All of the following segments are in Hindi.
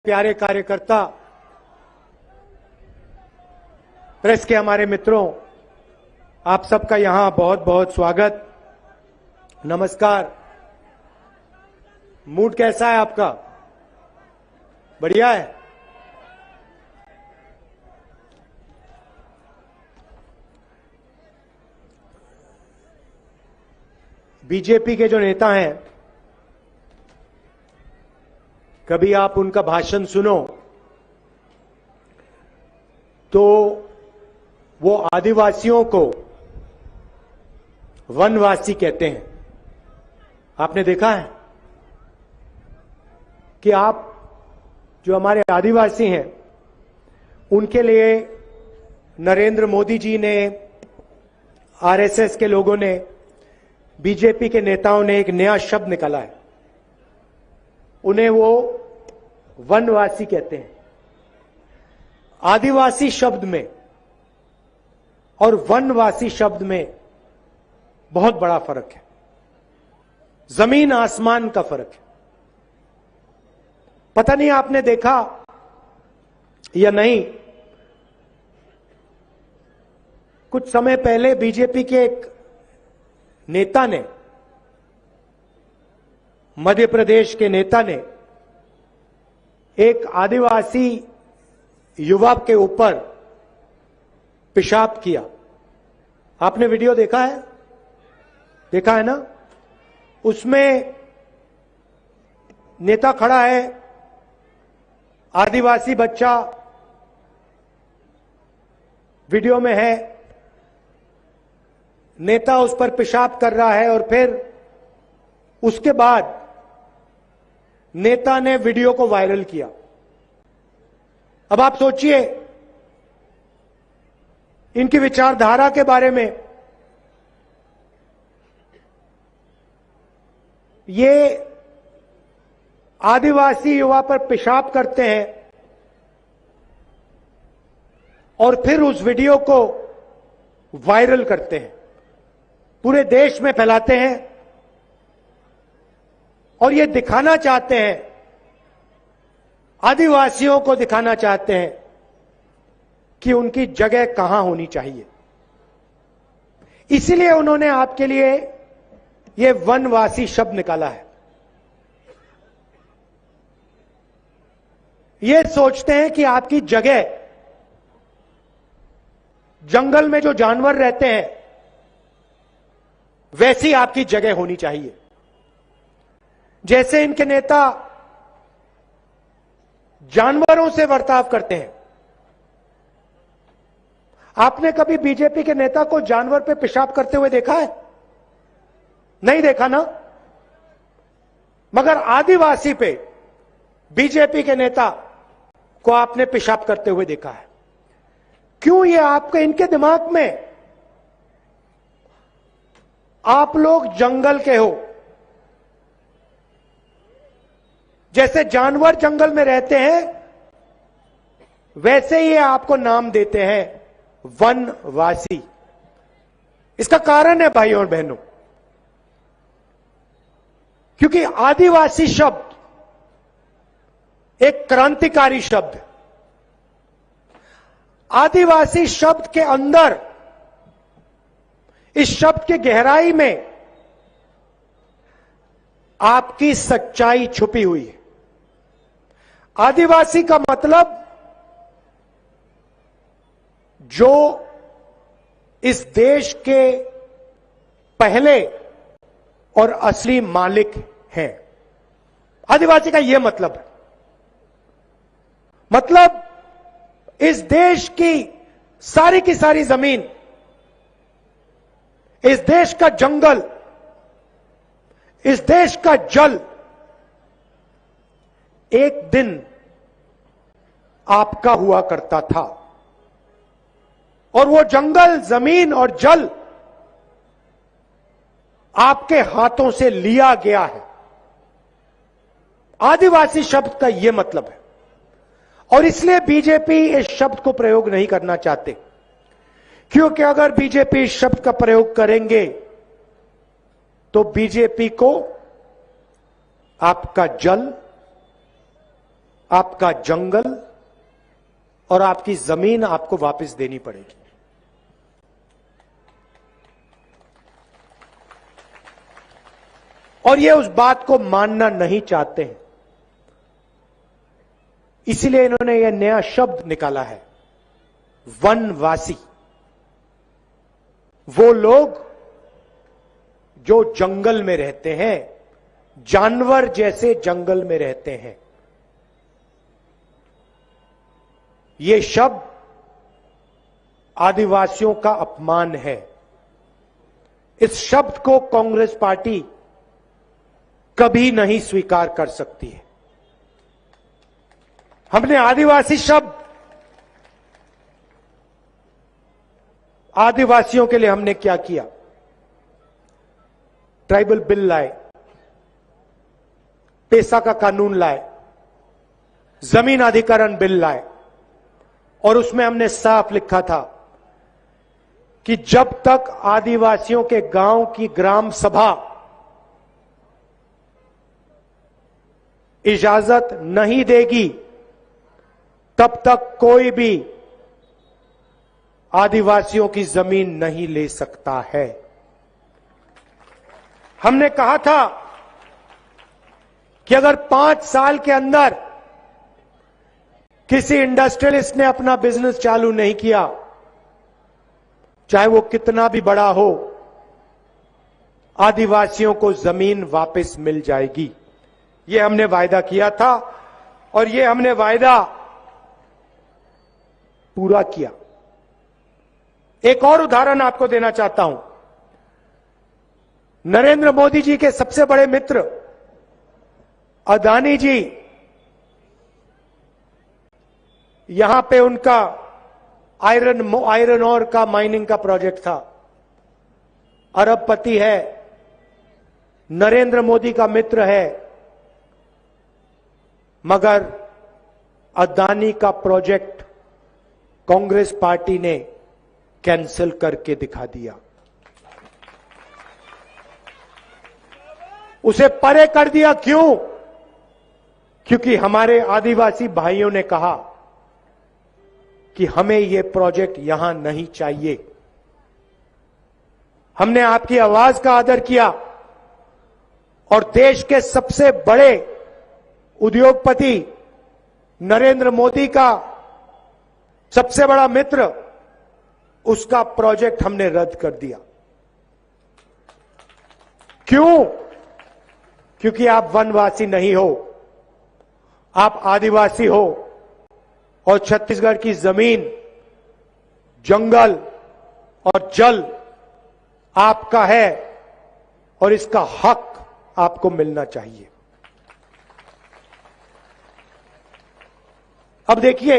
प्यारे कार्यकर्ता, प्रेस के हमारे मित्रों, आप सबका यहां बहुत बहुत स्वागत, नमस्कार। मूड कैसा है आपका? बढ़िया है? बीजेपी के जो नेता हैं, कभी आप उनका भाषण सुनो तो वो आदिवासियों को वनवासी कहते हैं। आपने देखा है कि आप जो हमारे आदिवासी हैं उनके लिए नरेंद्र मोदी जी ने, आरएसएस के लोगों ने, बीजेपी के नेताओं ने एक नया शब्द निकाला है। उन्हें वो वनवासी कहते हैं। आदिवासी शब्द में और वनवासी शब्द में बहुत बड़ा फर्क है, जमीन आसमान का फर्क है। पता नहीं आपने देखा या नहीं, कुछ समय पहले बीजेपी के एक नेता ने, मध्य प्रदेश के नेता ने एक आदिवासी युवा के ऊपर पेशाब किया। आपने वीडियो देखा है? देखा है ना? उसमें नेता खड़ा है, आदिवासी बच्चा वीडियो में है, नेता उस पर पेशाब कर रहा है और फिर उसके बाद नेता ने वीडियो को वायरल किया। अब आप सोचिए इनकी विचारधारा के बारे में। ये आदिवासी युवा पर पेशाब करते हैं और फिर उस वीडियो को वायरल करते हैं, पूरे देश में फैलाते हैं और ये दिखाना चाहते हैं, आदिवासियों को दिखाना चाहते हैं कि उनकी जगह कहां होनी चाहिए। इसीलिए उन्होंने आपके लिए ये वनवासी शब्द निकाला है। ये सोचते हैं कि आपकी जगह, जंगल में जो जानवर रहते हैं वैसी आपकी जगह होनी चाहिए। जैसे इनके नेता जानवरों से बर्ताव करते हैं। आपने कभी बीजेपी के नेता को जानवर पे पेशाब करते हुए देखा है? नहीं देखा ना? मगर आदिवासी पे बीजेपी के नेता को आपने पेशाब करते हुए देखा है। क्यों? ये आपके, इनके दिमाग में आप लोग जंगल के हो, जैसे जानवर जंगल में रहते हैं वैसे ही आपको नाम देते हैं वनवासी। इसका कारण है भाइयों और बहनों, क्योंकि आदिवासी शब्द एक क्रांतिकारी शब्द है। आदिवासी शब्द के अंदर, इस शब्द की गहराई में आपकी सच्चाई छुपी हुई है। आदिवासी का मतलब जो इस देश के पहले और असली मालिक हैं। आदिवासी का यह मतलब है। मतलब इस देश की सारी जमीन, इस देश का जंगल, इस देश का जल एक दिन आपका हुआ करता था और वो जंगल, जमीन और जल आपके हाथों से लिया गया है। आदिवासी शब्द का यह मतलब है और इसलिए बीजेपी इस शब्द को प्रयोग नहीं करना चाहते, क्योंकि अगर बीजेपी इस शब्द का प्रयोग करेंगे तो बीजेपी को आपका जल, आपका जंगल और आपकी जमीन आपको वापस देनी पड़ेगी। और ये उस बात को मानना नहीं चाहते हैं, इसीलिए इन्होंने यह नया शब्द निकाला है, वनवासी। वो लोग जो जंगल में रहते हैं, जानवर जैसे जंगल में रहते हैं। ये शब्द आदिवासियों का अपमान है। इस शब्द को कांग्रेस पार्टी कभी नहीं स्वीकार कर सकती है। हमने आदिवासी शब्द, आदिवासियों के लिए हमने क्या किया? ट्राइबल बिल लाए, पेशा का कानून लाए, जमीन अधिग्रहण बिल लाए, और उसमें हमने साफ लिखा था कि जब तक आदिवासियों के गांव की ग्राम सभा इजाजत नहीं देगी, तब तक कोई भी आदिवासियों की जमीन नहीं ले सकता है। हमने कहा था कि अगर 5 साल के अंदर किसी इंडस्ट्रियलिस्ट ने अपना बिजनेस चालू नहीं किया, चाहे वो कितना भी बड़ा हो, आदिवासियों को जमीन वापस मिल जाएगी। ये हमने वायदा किया था और ये हमने वायदा पूरा किया। एक और उदाहरण आपको देना चाहता हूं। नरेंद्र मोदी जी के सबसे बड़े मित्र अदानी जी, यहां पे उनका आयरन ओर का माइनिंग का प्रोजेक्ट था। अरबपति है, नरेंद्र मोदी का मित्र है, मगर अदानी का प्रोजेक्ट कांग्रेस पार्टी ने कैंसिल करके दिखा दिया, उसे परे कर दिया। क्यों? क्योंकि हमारे आदिवासी भाइयों ने कहा कि हमें यह प्रोजेक्ट यहां नहीं चाहिए। हमने आपकी आवाज का आदर किया और देश के सबसे बड़े उद्योगपति नरेंद्र मोदी का सबसे बड़ा मित्र, उसका प्रोजेक्ट हमने रद्द कर दिया। क्यों? क्योंकि आप वनवासी नहीं हो, आप आदिवासी हो और छत्तीसगढ़ की जमीन, जंगल और जल आपका है और इसका हक आपको मिलना चाहिए। अब देखिए,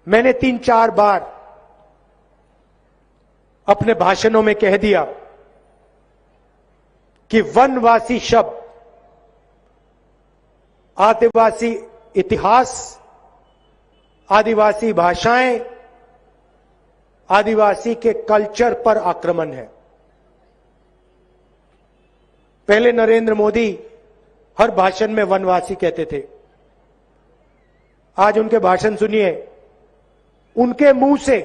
मैंने 3-4 बार अपने भाषणों में कह दिया कि वनवासी शब्द आदिवासी इतिहास, आदिवासी भाषाएं, आदिवासी के कल्चर पर आक्रमण है। पहले नरेंद्र मोदी हर भाषण में वनवासी कहते थे। आज उनके भाषण सुनिए, उनके मुंह से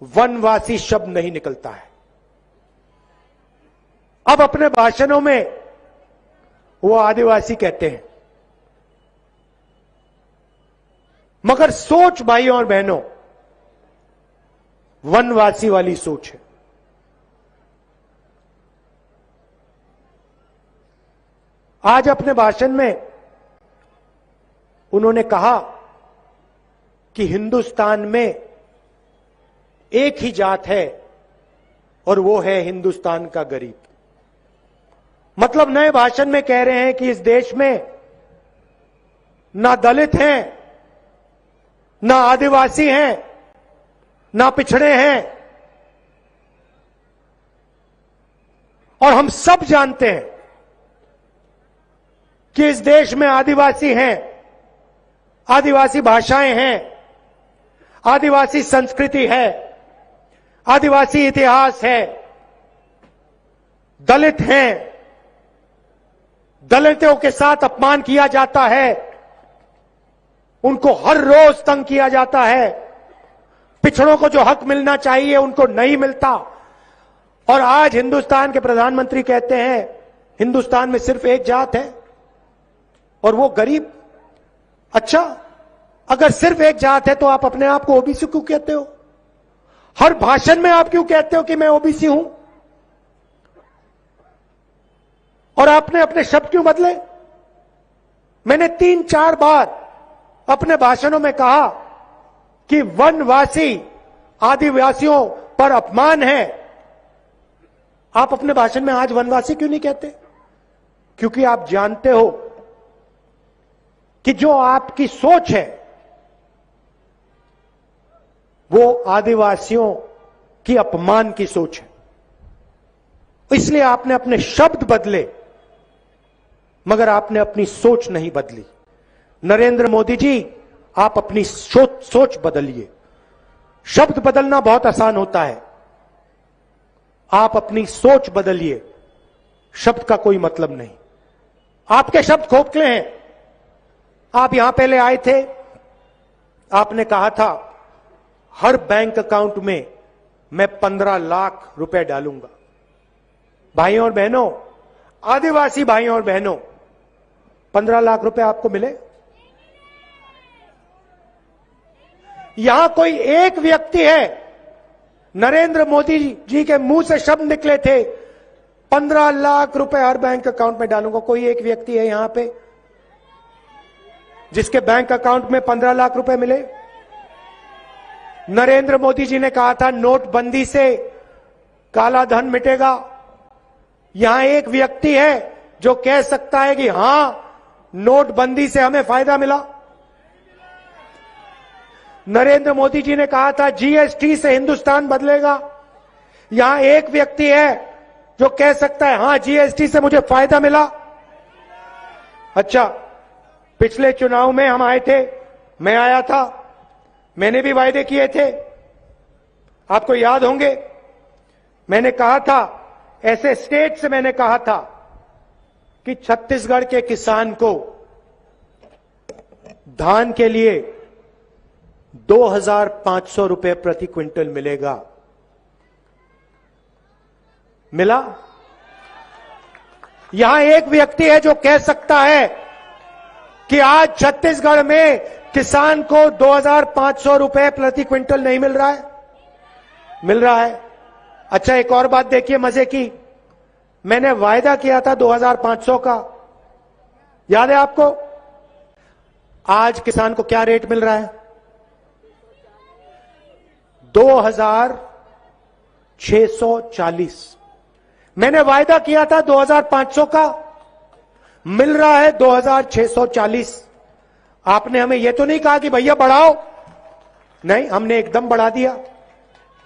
वनवासी शब्द नहीं निकलता है। अब अपने भाषणों में वो आदिवासी कहते हैं, मगर सोच भाइयों और बहनों वनवासी वाली सोच है। आज अपने भाषण में उन्होंने कहा कि हिंदुस्तान में एक ही जात है और वो है हिंदुस्तान का गरीब। मतलब नए भाषण में कह रहे हैं कि इस देश में ना दलित हैं, ना आदिवासी हैं, ना पिछड़े हैं, और हम सब जानते हैं कि इस देश में आदिवासी हैं, आदिवासी भाषाएं हैं, आदिवासी संस्कृति है, आदिवासी इतिहास है, दलित हैं, दलितों के साथ अपमान किया जाता है, उनको हर रोज तंग किया जाता है, पिछड़ों को जो हक मिलना चाहिए उनको नहीं मिलता। और आज हिंदुस्तान के प्रधानमंत्री कहते हैं हिंदुस्तान में सिर्फ एक जात है और वो गरीब। अच्छा, अगर सिर्फ एक जात है तो आप अपने आप को ओबीसी क्यों कहते हो? हर भाषण में आप क्यों कहते हो कि मैं ओबीसी हूं? और आपने अपने शब्द क्यों बदले? मैंने 3-4 बार अपने भाषणों में कहा कि वनवासी आदिवासियों पर अपमान है। आप अपने भाषण में आज वनवासी क्यों नहीं कहते? क्योंकि आप जानते हो कि जो आपकी सोच है वो आदिवासियों की अपमान की सोच है। इसलिए आपने अपने शब्द बदले, मगर आपने अपनी सोच नहीं बदली। नरेंद्र मोदी जी, आप अपनी सोच बदलिए। शब्द बदलना बहुत आसान होता है, आप अपनी सोच बदलिए। शब्द का कोई मतलब नहीं। आपके शब्द खोखले हैं। आप यहां पहले आए थे, आपने कहा था हर बैंक अकाउंट में मैं 15 लाख रुपए डालूंगा। भाइयों और बहनों, आदिवासी भाइयों और बहनों, 15 लाख रुपए आपको मिले? यहां कोई एक व्यक्ति है, नरेंद्र मोदी जी के मुंह से शब्द निकले थे 15 लाख रुपए हर बैंक अकाउंट में डालूंगा। कोई एक व्यक्ति है यहां पे जिसके बैंक अकाउंट में 15 लाख रुपए मिले? नरेंद्र मोदी जी ने कहा था नोटबंदी से काला धन मिटेगा। यहां एक व्यक्ति है जो कह सकता है कि हां, नोटबंदी से हमें फायदा मिला। नरेंद्र मोदी जी ने कहा था जीएसटी से हिंदुस्तान बदलेगा। यहां एक व्यक्ति है जो कह सकता है हां, जीएसटी से मुझे फायदा मिला। अच्छा, पिछले चुनाव में हम आए थे, मैं आया था, मैंने भी वायदे किए थे, आपको याद होंगे। मैंने कहा था, ऐसे स्टेट से मैंने कहा था कि छत्तीसगढ़ के किसान को धान के लिए 2,500 रुपए प्रति क्विंटल मिलेगा। मिला? यहां एक व्यक्ति है जो कह सकता है कि आज छत्तीसगढ़ में किसान को 2,500 रुपए प्रति क्विंटल नहीं मिल रहा है? मिल रहा है। अच्छा, एक और बात देखिए मजे की, मैंने वायदा किया था 2,500 का, याद है आपको? आज किसान को क्या रेट मिल रहा है? 2,640। मैंने वायदा किया था 2,500 का, मिल रहा है 2,640। आपने हमें यह तो नहीं कहा कि भैया बढ़ाओ, नहीं, हमने एकदम बढ़ा दिया।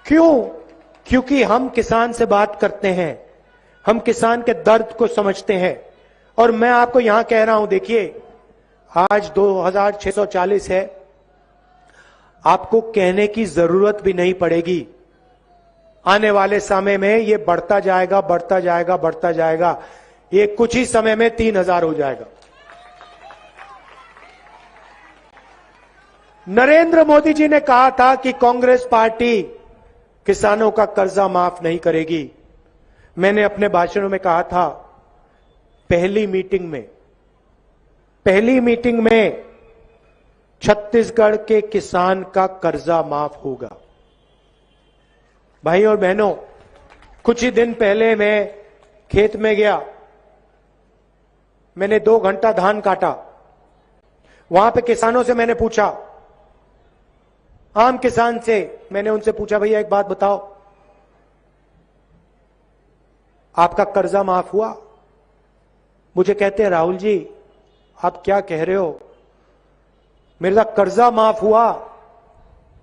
क्यों? क्योंकि हम किसान से बात करते हैं, हम किसान के दर्द को समझते हैं। और मैं आपको यहां कह रहा हूं, देखिए आज 2,640 है, आपको कहने की जरूरत भी नहीं पड़ेगी। आने वाले समय में ये बढ़ता जाएगा, बढ़ता जाएगा, बढ़ता जाएगा। ये कुछ ही समय में 3,000 हो जाएगा। नरेंद्र मोदी जी ने कहा था कि कांग्रेस पार्टी किसानों का कर्जा माफ नहीं करेगी। मैंने अपने भाषणों में कहा था, पहली मीटिंग में छत्तीसगढ़ के किसान का कर्जा माफ होगा। भाई और बहनों, कुछ ही दिन पहले मैं खेत में गया, मैंने 2 घंटा धान काटा। वहां पे किसानों से मैंने पूछा, आम किसान से मैंने उनसे पूछा, भैया एक बात बताओ, आपका कर्जा माफ हुआ? मुझे कहते हैं, राहुल जी आप क्या कह रहे हो, मेरा कर्जा माफ हुआ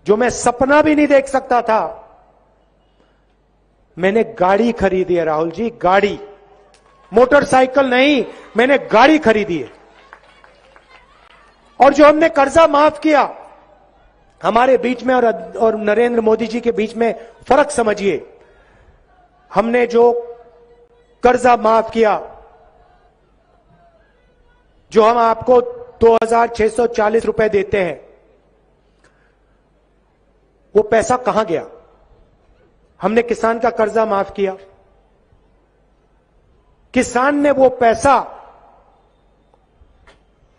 जो मैं सपना भी नहीं देख सकता था। मैंने गाड़ी खरीदी है राहुल जी, गाड़ी, मोटरसाइकिल नहीं, मैंने गाड़ी खरीदी है। और जो हमने कर्जा माफ किया, हमारे बीच में और नरेंद्र मोदी जी के बीच में फर्क समझिए। हमने जो कर्जा माफ किया जो हम आपको 2,640 रुपए देते हैं, वो पैसा कहां गया? हमने किसान का कर्जा माफ किया, किसान ने वो पैसा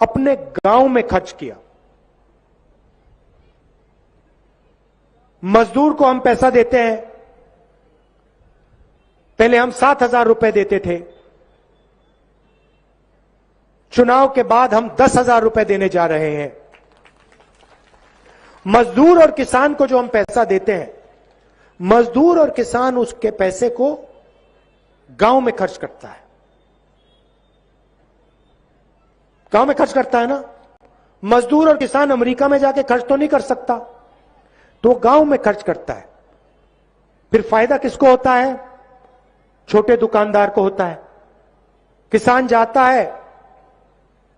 अपने गांव में खर्च किया। मजदूर को हम पैसा देते हैं, पहले हम 7,000 रुपए देते थे, चुनाव के बाद हम 10,000 रुपए देने जा रहे हैं। मजदूर और किसान को जो हम पैसा देते हैं, मजदूर और किसान उसके पैसे को गांव में खर्च करता है, गांव में खर्च करता है ना। मजदूर और किसान अमेरिका में जाके खर्च तो नहीं कर सकता, तो गांव में खर्च करता है। फिर फायदा किसको होता है? छोटे दुकानदार को होता है। किसान जाता है,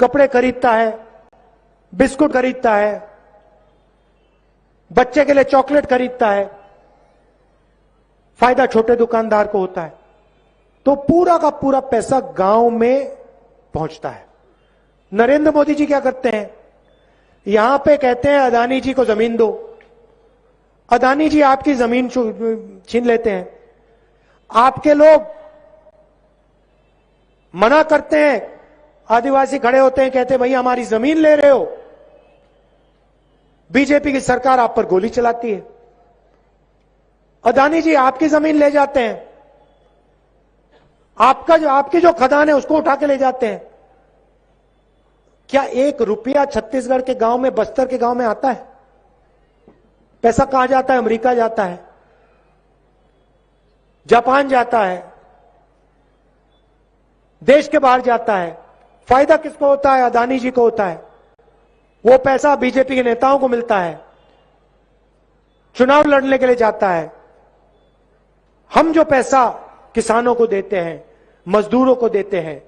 कपड़े खरीदता है, बिस्कुट खरीदता है, बच्चे के लिए चॉकलेट खरीदता है, फायदा छोटे दुकानदार को होता है। तो पूरा का पूरा पैसा गांव में पहुंचता है। नरेंद्र मोदी जी क्या करते हैं? यहां पे कहते हैं अदानी जी को जमीन दो, अदानी जी आपकी जमीन छीन लेते हैं। आपके लोग मना करते हैं, आदिवासी खड़े होते हैं, कहते हैं भैया हमारी जमीन ले रहे हो। बीजेपी की सरकार आप पर गोली चलाती है। अदानी जी आपकी जमीन ले जाते हैं, आपकी जो खदान है उसको उठा के ले जाते हैं। क्या 1 रुपया छत्तीसगढ़ के गांव में, बस्तर के गांव में आता है? पैसा कहां जाता है? अमेरिका जाता है, जापान जाता है, देश के बाहर जाता है। फायदा किसको होता है? अदानी जी को होता है। वो पैसा बीजेपी के नेताओं को मिलता है, चुनाव लड़ने के लिए जाता है। हम जो पैसा किसानों को देते हैं, मजदूरों को देते हैं,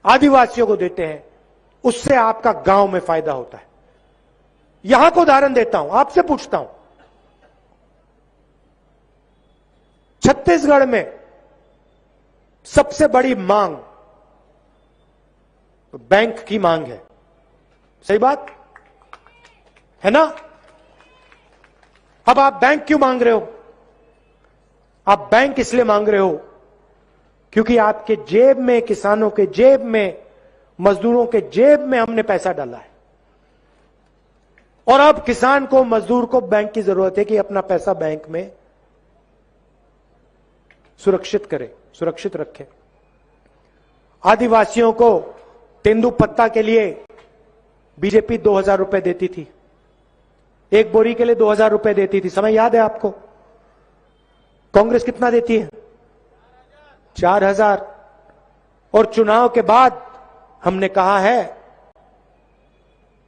आदिवासियों को देते हैं, उससे आपका गांव में फायदा होता है। यहां को उदाहरण देता हूं, आपसे पूछता हूं, छत्तीसगढ़ में सबसे बड़ी मांग बैंक की मांग है। सही बात है ना? अब आप बैंक क्यों मांग रहे हो? आप बैंक इसलिए मांग रहे हो क्योंकि आपके जेब में, किसानों के जेब में, मजदूरों के जेब में हमने पैसा डाला है। और अब किसान को, मजदूर को बैंक की जरूरत है कि अपना पैसा बैंक में सुरक्षित करे, सुरक्षित रखे। आदिवासियों को तेंदुपत्ता के लिए बीजेपी 2,000 रुपए देती थी, एक बोरी के लिए 2,000 रुपए देती थी। समय याद है आपको? कांग्रेस कितना देती है? 4,000। और चुनाव के बाद हमने कहा है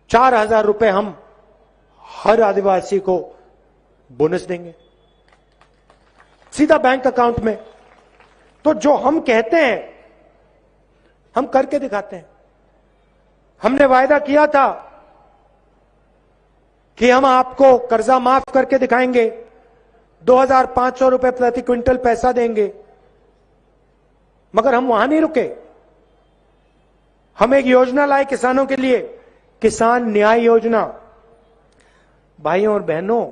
4,000 रुपए हम हर आदिवासी को बोनस देंगे, सीधा बैंक अकाउंट में। तो जो हम कहते हैं हम करके दिखाते हैं। हमने वायदा किया था कि हम आपको कर्जा माफ करके दिखाएंगे, 2,500 रुपए प्रति क्विंटल पैसा देंगे, मगर हम वहां नहीं रुके। हम एक योजना लाए किसानों के लिए, किसान न्याय योजना। भाइयों और बहनों,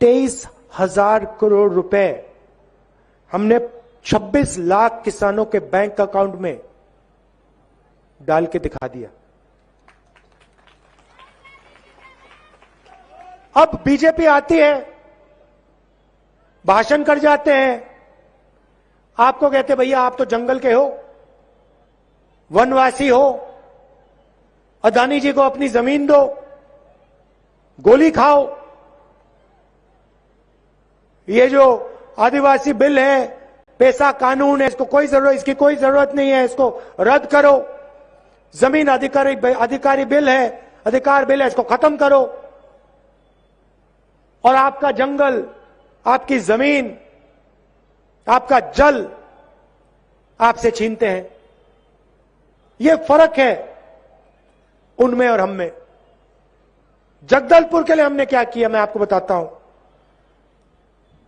23,000 करोड़ रुपए हमने 26 लाख किसानों के बैंक अकाउंट में डाल के दिखा दिया। अब बीजेपी आती है, भाषण कर जाते हैं, आपको कहते भैया आप तो जंगल के हो, वनवासी हो, अदानी जी को अपनी जमीन दो, गोली खाओ। ये जो आदिवासी बिल है, पैसा कानून है, इसको कोई जरूरत, इसकी कोई जरूरत नहीं है, इसको रद्द करो। जमीन अधिकारी बिल है, अधिकार बिल है, इसको खत्म करो। और आपका जंगल, आपकी जमीन, आपका जल आपसे छीनते हैं। यह फर्क है उनमें और हम में। जगदलपुर के लिए हमने क्या किया मैं आपको बताता हूं।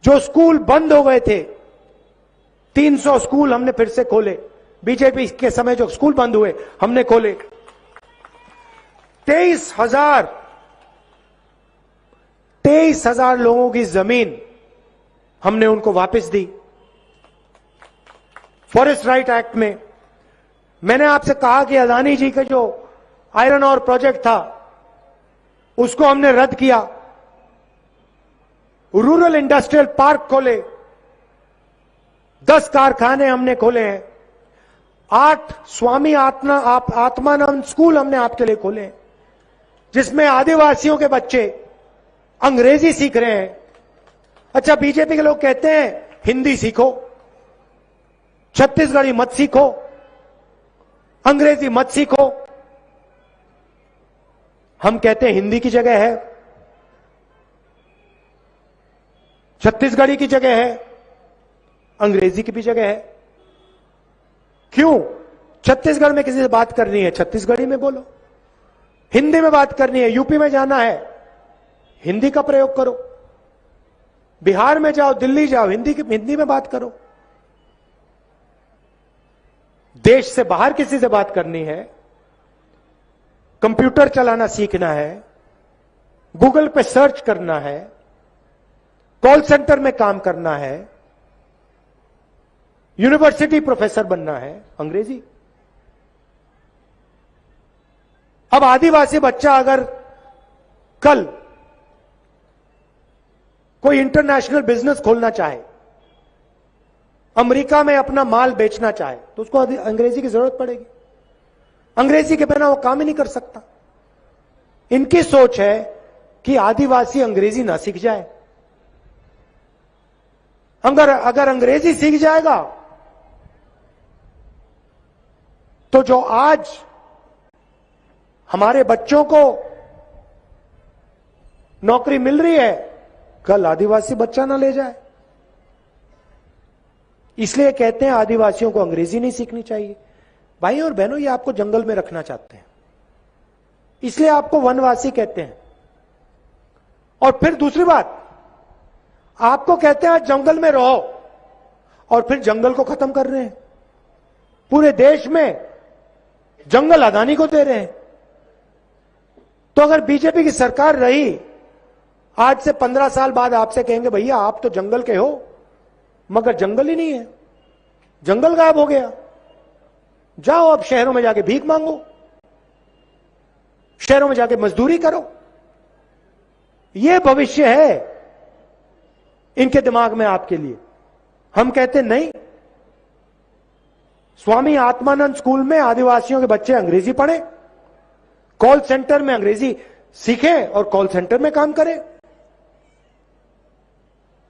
जो स्कूल बंद हो गए थे, 300 स्कूल हमने फिर से खोले। बीजेपी के समय जो स्कूल बंद हुए हमने खोले। 23,000 लोगों की जमीन हमने उनको वापस दी। फॉरेस्ट राइट एक्ट में मैंने आपसे कहा कि अदानी जी का जो आयरन और प्रोजेक्ट था उसको हमने रद्द किया। रूरल इंडस्ट्रियल पार्क खोले, 10 कारखाने हमने खोले हैं, 8 स्वामी आत्मानंद स्कूल हमने आपके लिए खोले हैं, जिसमें आदिवासियों के बच्चे अंग्रेजी सीख रहे हैं। अच्छा, बीजेपी के लोग कहते हैं हिंदी सीखो, छत्तीसगढ़ी मत सीखो, अंग्रेजी मत सीखो। हम कहते हैं हिंदी की जगह है, छत्तीसगढ़ी की जगह है, अंग्रेजी की भी जगह है। क्यों? छत्तीसगढ़ में किसी से बात करनी है छत्तीसगढ़ी में बोलो, हिंदी में बात करनी है, यूपी में जाना है हिंदी का प्रयोग करो, बिहार में जाओ, दिल्ली जाओ, हिंदी में बात करो। देश से बाहर किसी से बात करनी है, कंप्यूटर चलाना सीखना है, गूगल पे सर्च करना है, कॉल सेंटर में काम करना है, यूनिवर्सिटी प्रोफेसर बनना है, अंग्रेजी। अब आदिवासी बच्चा अगर कल कोई इंटरनेशनल बिजनेस खोलना चाहे, अमेरिका में अपना माल बेचना चाहे, तो उसको अंग्रेजी की जरूरत पड़ेगी। अंग्रेजी के बिना वो काम ही नहीं कर सकता। इनकी सोच है कि आदिवासी अंग्रेजी ना सीख जाए। अगर अंग्रेजी सीख जाएगा तो जो आज हमारे बच्चों को नौकरी मिल रही है, कल आदिवासी बच्चा ना ले जाए। इसलिए कहते हैं आदिवासियों को अंग्रेजी नहीं सीखनी चाहिए। भाई और बहनों, ये आपको जंगल में रखना चाहते हैं, इसलिए आपको वनवासी कहते हैं। और फिर दूसरी बात, आपको कहते हैं जंगल में रहो, और फिर जंगल को खत्म कर रहे हैं। पूरे देश में जंगल अदानी को दे रहे हैं। तो अगर बीजेपी की सरकार रही, आज से 15 साल बाद आपसे कहेंगे भैया आप तो जंगल के हो, मगर जंगल ही नहीं है, जंगल गायब हो गया, जाओ अब शहरों में जाके भीख मांगो, शहरों में जाके मजदूरी करो। यह भविष्य है इनके दिमाग में आपके लिए। हम कहते नहीं, स्वामी आत्मानंद स्कूल में आदिवासियों के बच्चे अंग्रेजी पढ़ें, कॉल सेंटर में अंग्रेजी सीखें और कॉल सेंटर में काम करें,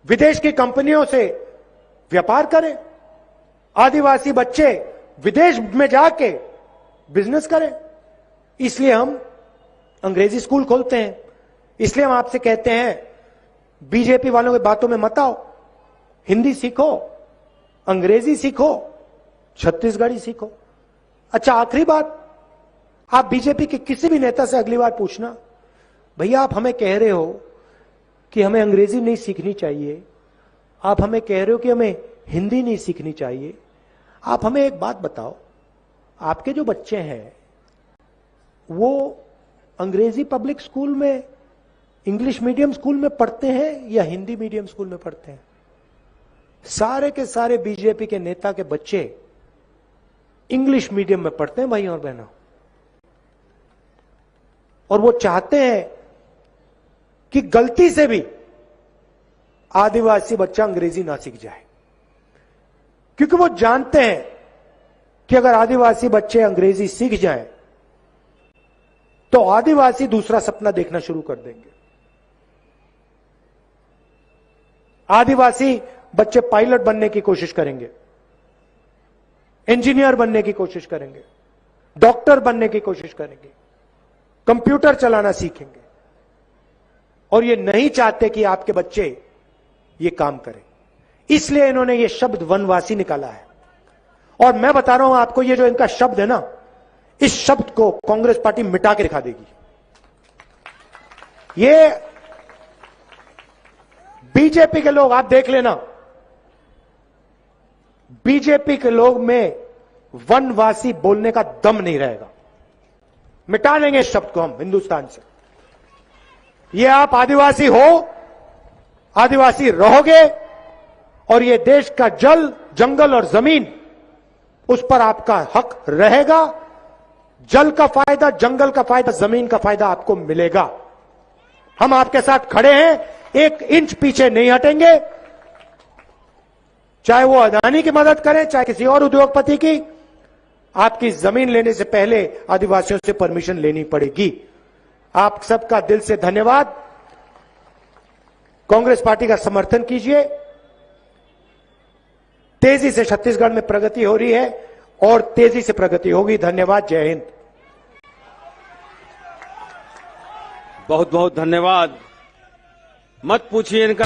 विदेश की कंपनियों से व्यापार करें, आदिवासी बच्चे विदेश में जाके बिजनेस करें। इसलिए हम अंग्रेजी स्कूल खोलते हैं। इसलिए हम आपसे कहते हैं बीजेपी वालों की बातों में मत आओ, हिंदी सीखो, अंग्रेजी सीखो, छत्तीसगढ़ी सीखो। अच्छा, आखिरी बात, आप बीजेपी के किसी भी नेता से अगली बार पूछना, भैया आप हमें कह रहे हो कि हमें अंग्रेजी नहीं सीखनी चाहिए, आप हमें कह रहे हो कि हमें हिंदी नहीं सीखनी चाहिए, आप हमें एक बात बताओ, आपके जो बच्चे हैं वो अंग्रेजी पब्लिक स्कूल में, इंग्लिश मीडियम स्कूल में पढ़ते हैं या हिंदी मीडियम स्कूल में पढ़ते हैं? सारे के सारे बीजेपी के नेता के बच्चे इंग्लिश मीडियम में पढ़ते हैं भाई और बहनों, और वो चाहते हैं कि गलती से भी आदिवासी बच्चा अंग्रेजी ना सीख जाए, क्योंकि वो जानते हैं कि अगर आदिवासी बच्चे अंग्रेजी सीख जाएं तो आदिवासी दूसरा सपना देखना शुरू कर देंगे। आदिवासी बच्चे पायलट बनने की कोशिश करेंगे, इंजीनियर बनने की कोशिश करेंगे, डॉक्टर बनने की कोशिश करेंगे, कंप्यूटर चलाना सीखेंगे, और ये नहीं चाहते कि आपके बच्चे ये काम करें। इसलिए इन्होंने ये शब्द वनवासी निकाला है। और मैं बता रहा हूं आपको, ये जो इनका शब्द है ना, इस शब्द को कांग्रेस पार्टी मिटा के दिखा देगी। ये बीजेपी के लोग, आप देख लेना, बीजेपी के लोग में वनवासी बोलने का दम नहीं रहेगा। मिटा देंगे इस शब्द को हम हिंदुस्तान से। ये आप आदिवासी हो, आदिवासी रहोगे, और ये देश का जल, जंगल और जमीन, उस पर आपका हक रहेगा। जल का फायदा, जंगल का फायदा, जमीन का फायदा आपको मिलेगा। हम आपके साथ खड़े हैं, 1 इंच पीछे नहीं हटेंगे। चाहे वो अदानी की मदद करें, चाहे किसी और उद्योगपति की। आपकी जमीन लेने से पहले आदिवासियों से परमिशन लेनी पड़ेगी। आप सबका दिल से धन्यवाद। कांग्रेस पार्टी का समर्थन कीजिए। तेजी से छत्तीसगढ़ में प्रगति हो रही है और तेजी से प्रगति होगी। धन्यवाद। जय हिंद। बहुत बहुत धन्यवाद। मत पूछिए इनका।